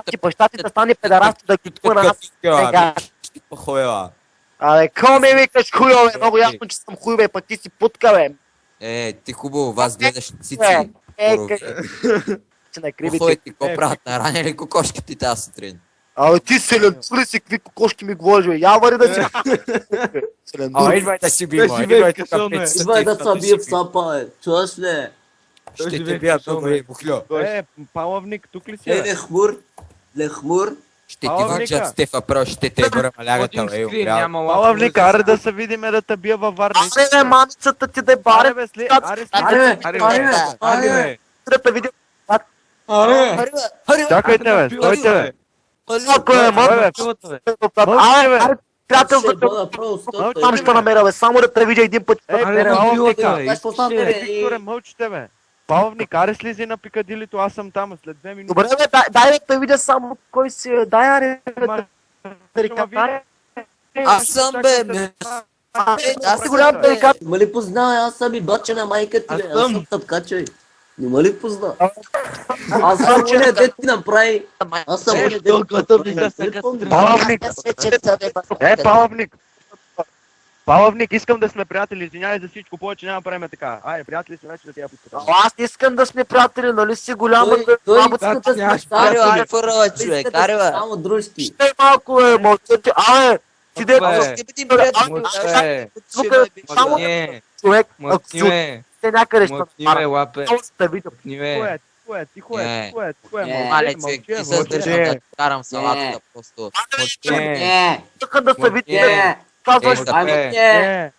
ти баща ти да стане педараст да купува на нас. Сега. Хуева. Абе, какво ми викаш хуйо, бе? Много ясно, че съм хуй, бе, пък ти си путка, бе. Ти хубаво, вас гледаш Бе, цици. че на криви Кохой ти. ти, ко правят? Нараняли кокошките тази сутрин? Абе, ти селендури си, какви кокошки ми говориш, бе. Я вари да си. Селендури. Идвай да си бимо, идвай тук пет. Идвай да се бие в сапа, бе. Чуваш ли? Ще те бия много и бухлю. Палавник, тук ли си? Лехмур. Ще ти върчат Стефа Про, ще те гора малягата, бе, умрял. Палавник, аре да се видиме да те бия във Варна. Аре, бе, мамицата ти да е баре, Аре, бе, сли, Аре, аре, да те видя. чакайте, бе, стойте, бе. Ако е, Абе, Аре, приятел, Ще бъда просто. там ще намеря, бе, само да те видя един път. Палавника, Викторе, Викторе, мълчите, бе. Палавник, аре слизи на пикадилито, аз съм там, след 2 минути. Добре, бе, дай да те видя само кой си е. Дай, аре, Аз съм, бе, аз си голям тарикат. Не ме ли познава? Аз съм и бача на майка ти, бе. Аз съм тъпкачай. Не ме ли позна? Аз съм оня дет ти направи. Аз съм оня дет ти направи. Палавник, Палавник. Палавник, искам да сме приятели, извинявай за всичко, повече няма правим така. Айде, приятели си вече да ти я пускам. Аз не искам да сме приятели, нали си голям, Той бабата иска да сме Карила, приятели. фърла, човек, карила. Само дружки. ще малко е, мълчете, ти де, Ще бъдем приятели. тук е само човек, ако си Мъкниве, те някъде ще мъкниве, лапе, само ще те видя. мъкниве. Тихо е, Мале, човек, ти се сдържам да карам салатата просто. Тук да се види, Не. казваш, Не.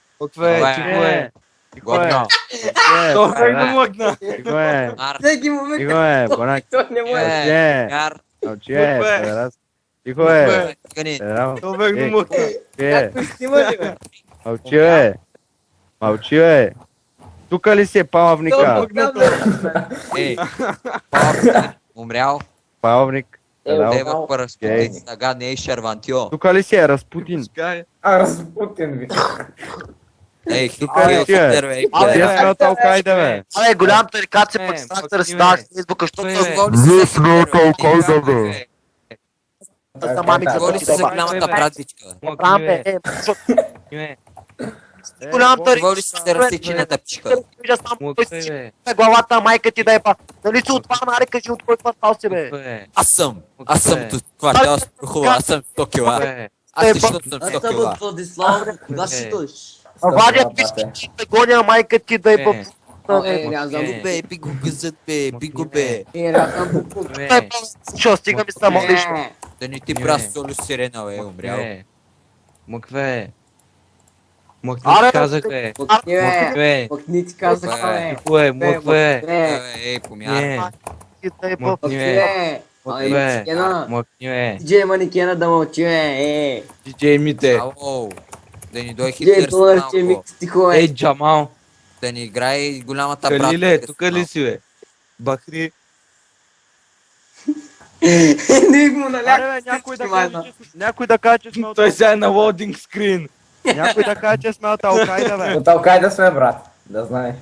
Годно. Тихо е, Всеки момент. тихо е, Бонак. Той не може. Яр. Мълчи е, педерас. Тихо е, Гани. педерас. Както снима ли, бе? Мълчи е. Тука ли си е палавника? Ей, палавник, умрял. Палавник. Дева Параспутин, сега не е Шарвантио. Тука ли си е Разпутин? Разпутин ви. Ей, Тука ли си е? хипер, Вие сме от Алкайда, бе. абе, голям тарикат се пък страх да разсидаш в Фейсбука, защото Вие сме от Алкайда, бе. за мамицата Говори ти се за да голямата братвичка. бе. Голям Говори тарикат. се за разсечената пчика. Вижда само кой си на главата, майка ти да е па. Нали си от това, аре, кажи от кой квартал си, бе. Аз съм от квартал Спрухова, аз съм 100 кила. Аз лично съм 100 Аз съм кила. от Владислав. Кога ще дойш? Вадя пички, да гоня майка ти да е па. Бе, би го гъзът, бе, би го, бе. Що, стига ми само лично. Да не ти брас соло сирена, бе, умрял. Мъкве. Аре, Казах, бе. Мъкниве. Мъкни ти казах, бе. Тихо е, мъкве. Ей, помяна. Ти да е па. Мъкниве. Мъкве. Манекена. Мъкниве. Диджей манекена да мълчи, бе. Диджей Мите. Ало, да ни дой Диджей Хитлер долар, че с микс тихо, бе. Ей, Джамал. да ни играе голямата Калиле, братка. тука ли си, бе? Бахри. Не му наляк. Аре, бе, някой да каже, че сме от... Той сега е на лоудинг скрин. Някой да каже, че сме от Алкайда, бе. От Алкайда сме, брат. Да знаеш.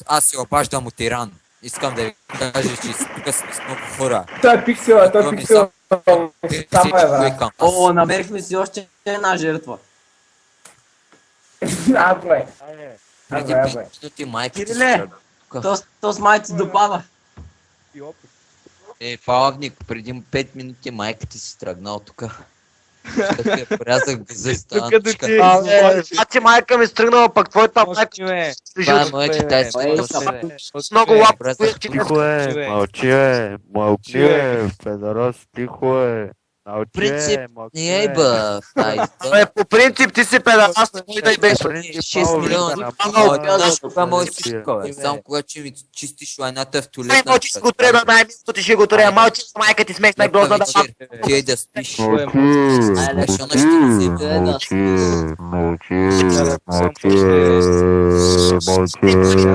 Аз се обаждам от Иран. Искам да ви кажа, че тук сме с много хора. Той е пиксела, той е пиксела. Само е, брат. О, намерихме си още една жертва. Абе. Преди Абе, 5 абе. минути майка ти Кириле! То с майци допада. Палавник, преди 5 минути майка ти си тръгнал тук. Ще те порязах без Тук да ти... Значи майка ми стръгнала, пък твоята майка Мъкниве. Това е моята тай с много лап. Тихо е, мълчи е, мълчи е, педорос, тихо е. принцип не е ба в тази Абе, по принцип ти си педараст, той да и беше. 6 милиона. Това може всичко, бе. Само когато ще ми чистиш лайната в Ай, туалетната. мълчи си го трябва, най-милото ти ще го трябва. Малчи с майка ти смех най-грозна да вечер ти е да спиш. Мълчи, Защо не ще ти взема? мълчи, мълчи, мълчи, мълчи,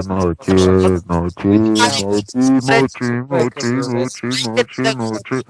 мълчи, мълчи, мълчи, мълчи, мълчи, мълчи, мълчи.